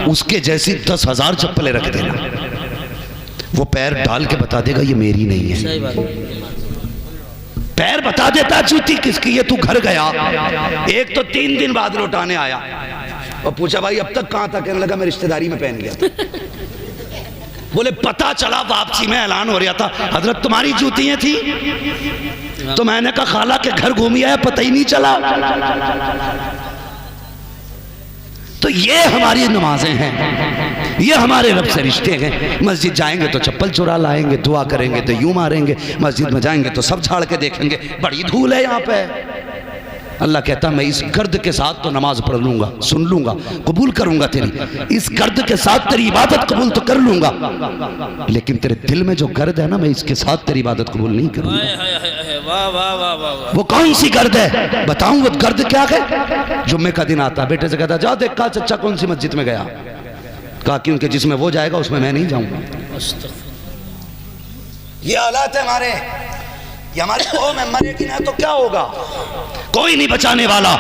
اس کے جیسی 10,000 چپلیں رکھ دینا، وہ پیر ڈال کے بتا دے گا یہ میری نہیں ہے، صحیح بات ہے۔ پیر بتا دیتا جوتی کس کی، یہ تو گھر گیا، ایک تو 3 دن بعد لوٹانے آیا اور پوچھا بھائی اب تک کہاں تھا؟ کہنے لگا میں رشتہ داری میں پہن گیا۔ بولے پتا چلا واپسی میں اعلان ہو رہا تھا حضرت تمہاری جوتیاں تھیں، تو میں نے کہا خالہ کے گھر گھومی آیا پتہ ہی نہیں چلا۔ تو یہ ہماری نمازیں ہیں، یہ ہمارے رب سے رشتے ہیں۔ مسجد جائیں گے تو چپل چرا لائیں گے، دعا کریں گے تو یوں ماریں گے، مسجد میں جائیں گے تو سب جھاڑ کے دیکھیں گے بڑی دھول ہے یہاں پہ۔ اللہ کہتا میں اس گرد کے ساتھ تو نماز پڑھ لوں گا، سن لوں گا، قبول کروں گا تیری، اس گرد کے ساتھ تیری عبادت قبول تو کر لوں گا، لیکن تیرے دل میں جو گرد ہے نا میں اس کے ساتھ تیری عبادت قبول نہیں کروں گا۔ وہ کون سی گرد ہے بتاؤں؟ وہ گرد کیا ہے؟ جمعے کا دن آتا بیٹے سے کہتا جا دیکھ کہا چچا کون سی مسجد میں گیا، کہا کیونکہ جس میں وہ جائے گا اس میں نہیں جاؤں گا۔ یہ حالات ہے ہمارے، یہ ہماری قوم ہے، مرے گی نہ تو کیا ہوگا؟ کوئی نہیں بچانے والا۔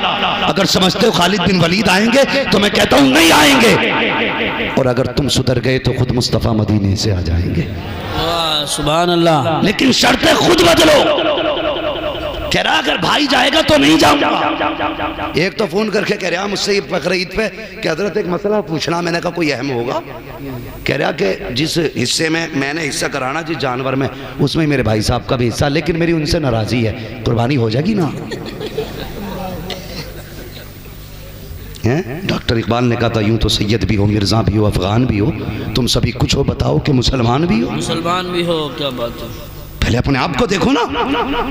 اگر سمجھتے ہو خالد بن ولید آئیں گے تو میں کہتا ہوں نہیں آئیں گے، اور اگر تم سدھر گئے تو خود مصطفیٰ مدینے سے آ جائیں گے۔ سبحان اللہ۔ لیکن شرطیں خود بدلو۔ کہہ رہا اگر بھائی جائے گا تو نہیں جاؤں گا۔ ایک تو فون کر کے کہہ رہا مجھ سے بقرعید پہ کہ حضرت ایک مسئلہ پوچھنا، میں نے کہا کوئی اہم ہوگا؟ کہہ رہا کہ جس حصے میں میں نے حصہ کرانا جس جانور میں، اس میں میرے بھائی صاحب کا بھی حصہ، لیکن میری ان سے ناراضی ہے، قربانی ہو جائے گی نا؟ ڈاکٹر اقبال نے کہا تھا یوں تو سید بھی ہو، مرزا بھی ہو، افغان بھی ہو، تم سبھی کچھ ہو، بتاؤ کہ مسلمان بھی ہو؟ مسلمان بھی ہو، کیا بات ہے؟ پہلے اپنے آپ کو دیکھو نا،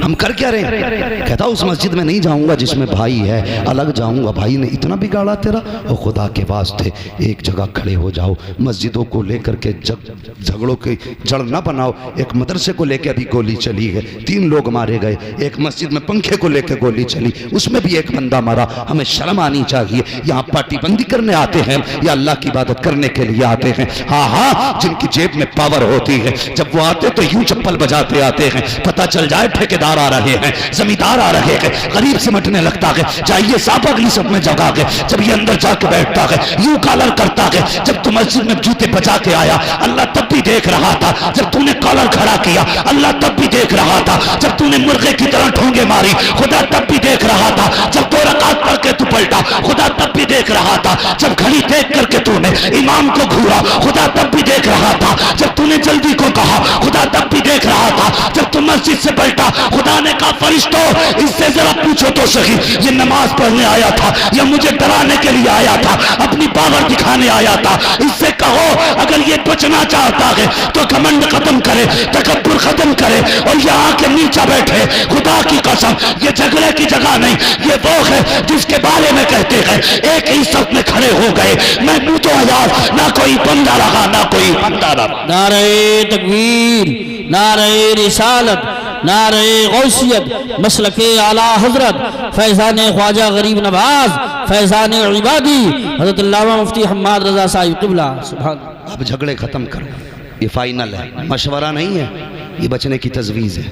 ہم کر کیا رہے ہیں؟ کہتا اس مسجد میں نہیں جاؤں گا جس میں بھائی ہے، الگ جاؤں گا، بھائی نے اتنا بگاڑا تیرا، اور خدا کے واسطے ایک جگہ کھڑے ہو جاؤ۔ مسجدوں کو لے کر کے جھگڑوں کی جڑ نہ بناؤ۔ ایک مدرسے کو لے کے ابھی گولی چلی ہے، 3 لوگ مارے گئے، ایک مسجد میں پنکھے کو لے کے گولی چلی، اس میں بھی ایک بندہ مارا۔ ہمیں شرم آنی چاہیے۔ یہاں پارٹی بندی کرنے آتے ہیں یا اللہ کی عبادت کرنے کے لیے آتے ہیں؟ ہاں جن کی جیب میں پاور ہوتی ہے، جب وہ آتے تو یوں چپل بجاتے آتے ہیں، پتہ چل جائے ٹھیکیدار آ رہے ہیں، زمیندار آ رہے ہیں، غریب سمٹنے لگتا ہے، چاہیے صاحب اگلی سب میں جگہ ہے، جب یہ اندر جا کے بیٹھتا ہے یوں کالر کرتا ہے۔ جب تو مسجد میں جوتے بجا کے آیا اللہ تب بھی دیکھ رہا تھا، جب تو نے کالر کھڑا کیا اللہ تب بھی دیکھ رہا تھا، جب تو نے مرغے کی طرح ٹھونگے ماری خدا تب بھی دیکھ رہا تھا، جب 2 رکعت پڑھ کے تو پلٹا بیٹا خدا تب بھی دیکھ رہا تھا جب گھڑی دیکھ کر کے تو نے امام کو گھورا، خدا تب بھی دیکھ رہا تھا جب تو نے جلدی کو کہا، خدا تب بھی دیکھ رہا تھا جب تم مسجد سے بیٹھا، خدا نے کہا فرشتوں اس سے ذرا پوچھو تو صحیح یہ نماز پڑھنے آیا تھا یا مجھے ڈرانے کے لیے آیا تھا، اپنی پاور دکھانے آیا تھا؟ اس سے کہو اگر یہ بچنا چاہتا ہے تو گھمنڈ ختم کرے، تکبر ختم کرے اور یہاں کے نیچے بیٹھے۔ خدا کی قسم یہ جھگڑے کی جگہ نہیں، یہ وہ ہے جس کے بارے میں کہتے ہیں ایک ہی صف میں کھڑے ہو گئے، محمود و عیاض نہ کوئی بندہ رہا نہ کوئی بندہ رہا۔ نعرہ تکبیر، نعرہ رسالت، نعرہ غوثیت، مسلک اعلیٰ حضرت فیضان خواجہ غریب نواز فیضان عبادی حضرت علامہ مفتی حماد رضا صاحب قبلہ۔ سبحان اللہ۔ اب جھگڑے ختم کرو، یہ فائنل ہے، مشورہ نہیں ہے، یہ بچنے کی تجویز ہے۔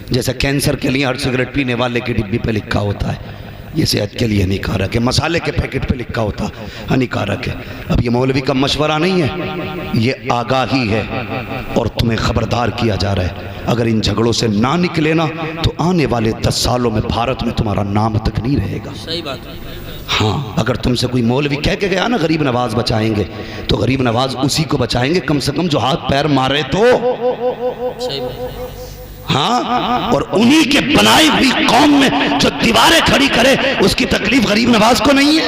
جیسا کینسر کے لیے ہر سگریٹ پینے والے کی ڈبی پہ لکھا ہوتا ہے، یہ صحت کے لیے ہانیکارک ہے، مسالے کے پیکٹ پہ لکھا ہوتا ہانیکارک ہے۔ اب یہ مولوی کا مشورہ نہیں ہے، یہ آگاہی ہے اور تمہیں خبردار کیا جا رہا ہے۔ اگر ان جھگڑوں سے نہ نکلے نا تو آنے والے 10 سالوں میں بھارت میں تمہارا نام تک نہیں رہے گا۔ صحیح بات ہے۔ ہاں اگر تم سے کوئی مولوی کہہ کے گیا نا غریب نواز بچائیں گے تو غریب نواز اسی کو بچائیں گے کم سے کم جو ہاتھ پیر مارے تو۔ صحیح بات ہے۔ ہاں اور انہی کے بنائی ہوئی قوم میں جو دیواریں کھڑی کرے اس کی تکلیف غریب نواز کو نہیں ہے۔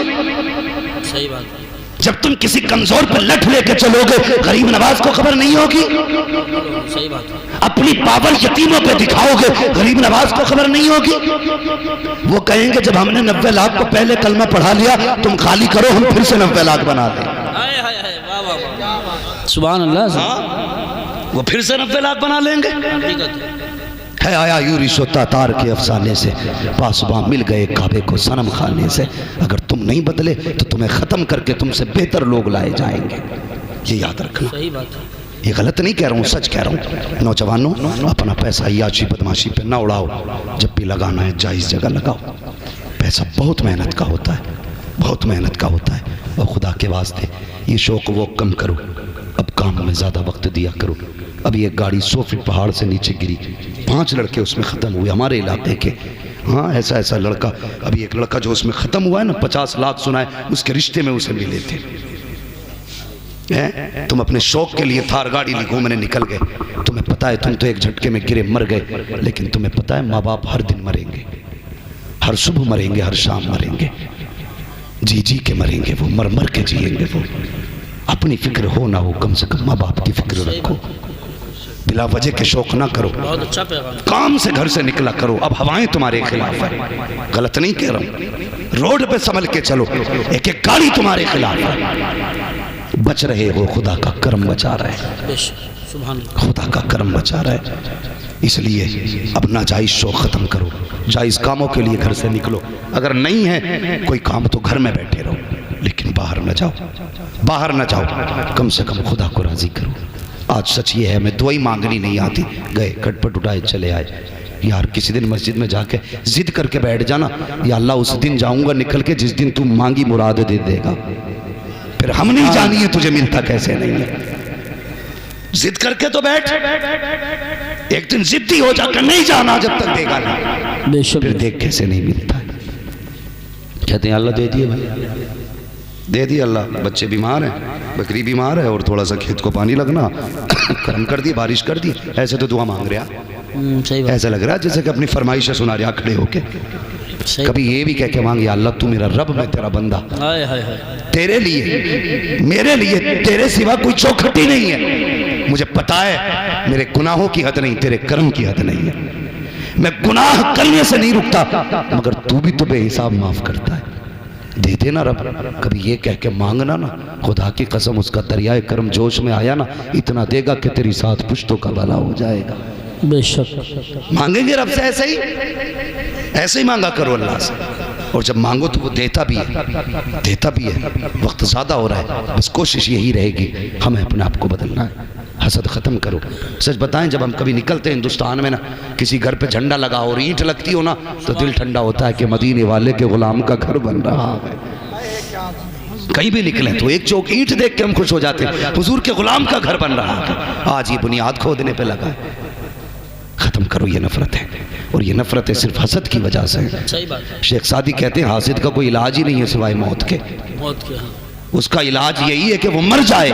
صحیح بات ہے۔ جب تم کسی کمزور پر لٹ لے کے چلو گے غریب نواز کو خبر نہیں ہوگی۔ صحیح بات ہے۔ اپنی پاور یتیموں پہ دکھاؤ گے غریب نواز کو خبر نہیں ہوگی۔ وہ کہیں گے جب ہم نے 90 لاکھ کو پہلے کلمہ پڑھا لیا تم خالی کرو ہم پھر سے 90 لاکھ بنا دیں۔ سبحان اللہ۔ وہ پھر سے 90 لاکھ بنا لیں گے۔ ہے آیا یورش و تاتار کے افسانے سے پاسباں مل گئے کعبے کو صنم خانے سے۔ اگر تم نہیں بدلے تو تمہیں ختم کر کے تم سے بہتر لوگ لائے جائیں گے، یہ یاد رکھنا۔ صحیح بات ہے۔ یہ غلط نہیں کہہ رہا ہوں، سچ کہہ رہا ہوں۔ نوجوانوں اپنا پیسہ عیاشی بدماشی پہ نہ اڑاؤ، جب بھی لگانا ہے جائز جگہ لگاؤ۔ پیسہ بہت محنت کا ہوتا ہے، بہت محنت کا ہوتا ہے، اور خدا کے واسطے یہ شوق وہ کم کرو، اب کام میں زیادہ وقت دیا کرو۔ ابھی ایک گاڑی 100 فٹ پہاڑ سے نیچے گری، 5 لڑکے اس میں ختم ہوئے ہمارے علاقے کے۔ ہاں ایسا لڑکا، ابھی ایک لڑکا جو اس میں ختم ہوا ہے نا 50 لاکھ سنا ہے اس کے رشتے میں اسے ملے تھے۔ تم اپنے شوق کے لیے تھار گاڑی لی گھومنے نکل گئے، تمہیں پتا ہے تم تو ایک جھٹکے میں گرے مر گئے، لیکن تمہیں پتا ہے ماں باپ ہر دن مریں گے، ہر صبح مریں گے، ہر شام مریں گے، جی کے مریں گے، وہ مر کے جیئیں گے۔ وہ اپنی فکر ہو نہ ہو کم سے کم ماں باپ کی فکر رکھو، بلا وجہ کے شوق نہ کرو، بہت اچھا پیغام۔ کام سے گھر سے نکلا کرو۔ اب ہوائیں تمہارے خلاف ہے، غلط نہیں کہہ رہا ہوں، روڈ پہ سنبھل کے چلو، ایک ایک گاڑی تمہارے خلاف ہے۔ بچ رہے ہو، خدا کا کرم بچا رہا ہے، سبحان اللہ۔ خدا کا کرم بچا رہا ہے۔ اس لیے اب ناجائز شوق ختم کرو، جائز کاموں کے لیے گھر سے نکلو۔ اگر نہیں ہے کوئی کام تو گھر میں بیٹھے رہو، لیکن باہر نہ جاؤ، باہر نہ جاؤ، کم سے کم خدا کو راضی کرو۔ آج سچ یہ ہے ہمیں دعائی مانگنی نہیں آتی، گئے کھٹ پٹ اٹھائے چلے آئے۔ یار کسی دن مسجد میں جا کے ضد کر کے بیٹھ جانا، یا اللہ اس دن جاؤں گا نکل کے جس دن تم مانگی مراد دے دے گا، پھر ہم نہیں جانی ہے تجھے ملتا کیسے نہیں ہے۔ ضد کر کے تو بیٹھ، ایک دن ضدی ہو جا کر نہیں جانا جب تک دے گا نہیں، بے شک۔ پھر دیکھ کیسے نہیں ملتا ہے۔ کہتے ہیں اللہ دے دیے بھائی، دے دیے اللہ، بچے بیمار ہیں، بکری بیمار ہے اور تھوڑا سا کھیت کو پانی لگنا، کرم کر دی، بارش کر دی، ایسے تو دعا مانگ رہا، صحیح بات۔ ایسا لگ رہا ہے جیسے کہ اپنی فرمائشیں سنا رہا کھڑے ہو کے۔ کبھی یہ بھی کہہ کے مانگ، یا اللہ تو میرا رب، میں تیرا بندہ، تیرے لیے میرے لیے تیرے سوا کوئی چوکھٹ ہی نہیں ہے، مجھے پتا ہے میرے گناہوں کی حد نہیں، تیرے کرم کی حد نہیں ہے، میں گناہ کرنے سے نہیں رکتا، مگر تو بھی تو بے حساب معاف کرتا ہے، دے دینا رب۔ کبھی یہ کہہ کے مانگنا نا، خدا کی قسم اس کا دریائے کرم جوش میں آیا نا، اتنا دے گا کہ تیری 7 پشتوں کا بھلا ہو جائے گا۔ بے شک۔ مانگیں گے رب سے ایسے ہی مانگا کرو اللہ سے، اور جب مانگو تو وہ دیتا بھی ہے۔ وقت زیادہ ہو رہا ہے، بس کوشش یہی رہے گی ہمیں اپنے آپ کو بدلنا ہے، حسد ختم کرو۔ سچ بتائیں جب ہم کبھی نکلتے ہیں ہندوستان میں نا، کسی گھر پہ جھنڈا لگا اور اینٹ لگتی ہو نا، تو دل ٹھنڈا ہوتا ہے کہ مدینے والے کے غلام کا گھر بن رہا ہے۔ کہیں بھی نکلیں تو ایک چوک اینٹ دیکھ کے ہم خوش ہو جاتے ہیں، حضور کے غلام کا گھر بن رہا ہے۔ آج یہ بنیاد کھودنے پہ لگا ہے، ختم کرو یہ نفرت ہے۔ اور یہ نفرتیں صرف حسد کی وجہ سے ہیں۔ صحیح بات ہے، شیخ سعدی کہتے ہیں حاسد کا کوئی علاج ہی نہیں ہے سوائے موت کے، موت کے ہاں اس کا علاج یہی ہے کہ وہ مر جائے،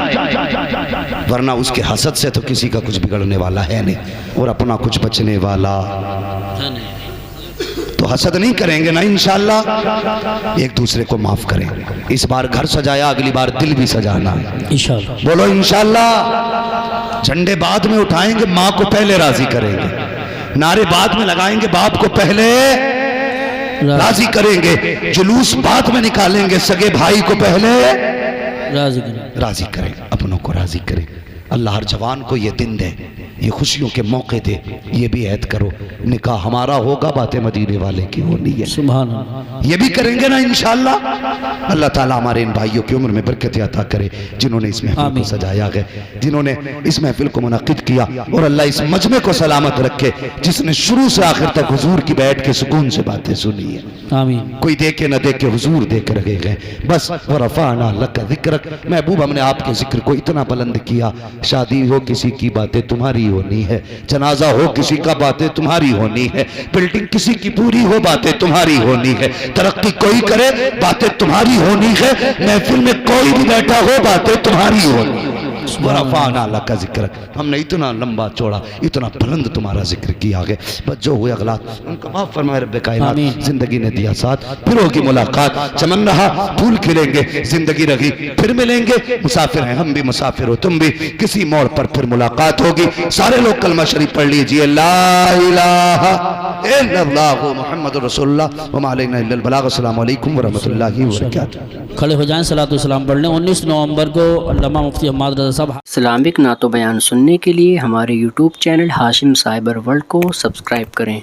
ورنہ اس کے حسد سے تو کسی کا کچھ بگڑنے والا ہے نہیں اور اپنا کچھ بچنے والا ہے نہیں۔ تو حسد نہیں کریں گے نا انشاءاللہ، ایک دوسرے کو معاف کریں۔ اس بار گھر سجایا، اگلی بار دل بھی سجانا ہے، انشاءاللہ بولو انشاءاللہ۔ جھنڈے بعد میں اٹھائیں گے، ماں کو پہلے راضی کریں گے، نعرے بعد میں لگائیں گے، باپ کو پہلے راضی کریں گے، جلوس بعد میں نکالیں گے، سگے بھائی کو پہلے راضی کریں۔ راضی کریں، اپنوں کو راضی کریں۔ اللہ ہر جوان کو یہ دن دے، یہ خوشیوں کے موقع دے، یہ بھی عہد کرو نکاح ہمارا ہوگا، باتیں مدینے والے کی ہونی ہے، سبحان اللہ، یہ بھی کریں گے نا انشاءاللہ۔ اللہ تعالیٰ ہمارے ان بھائیوں کی عمر میں برکت عطا کرے جنہوں نے اس محفل کو آمین۔ سجایا ہے، جنہوں نے اس محفل کو منعقد کیا، اور اللہ اس مجمع کو سلامت رکھے جس نے شروع سے آخر تک حضور کی بیٹھ کے سکون سے باتیں سنی ہے، آمین۔ کوئی دیکھے نہ دیکھے حضور دیکھ رہے گئے بس۔ ورفعنا لک ذکرک، محبوب ہم نے آپ کے ذکر کو اتنا بلند کیا، شادی ہو کسی کی باتیں تمہاری ہونی ہے، جنازہ ہو کسی کا باتیں تمہاری ہونی ہے، بلڈنگ کسی کی پوری ہو باتیں تمہاری ہونی ہے، ترقی کوئی کرے باتیں تمہاری ہونی ہے، محفل میں کوئی بھی بیٹھا ہو باتیں تمہاری ہونی ہے۔ ورفعنا لک ذکرک، ہم نے اتنا لمبا چوڑا اتنا بلند تمہارا ذکر کیا ہے، بس جو ہوئے اغلاط ان کا معاف فرمائے رب کائنات۔ آمین۔ زندگی نے دیا ساتھ، پھر ہوگی ملاقات، چمن رہا پھول کھلیں گے، زندگی رہی پھر ملیں گے، مسافر ہیں ہم بھی مسافر ہو تم بھی، کسی موڑ پر پھر ملاقات ہوگی۔ سارے لوگ کلمہ شریف پڑھ لیجئے، لا الہ الا اللہ محمد رسول اللہ وما علینا الا البلاغ۔ السلام علیکم ورحمۃ اللہ وبرکاتہ۔ کھڑے ہو جائیں، صلاۃ والسلام پڑھ لیں۔ 19 نومبر کو علامہ مفتی حماد رضا صاحب اسلامک نعت و بیان سننے کے لیے ہمارے یوٹیوب چینل ہاشم سائبر ورلڈ کو سبسکرائب کریں۔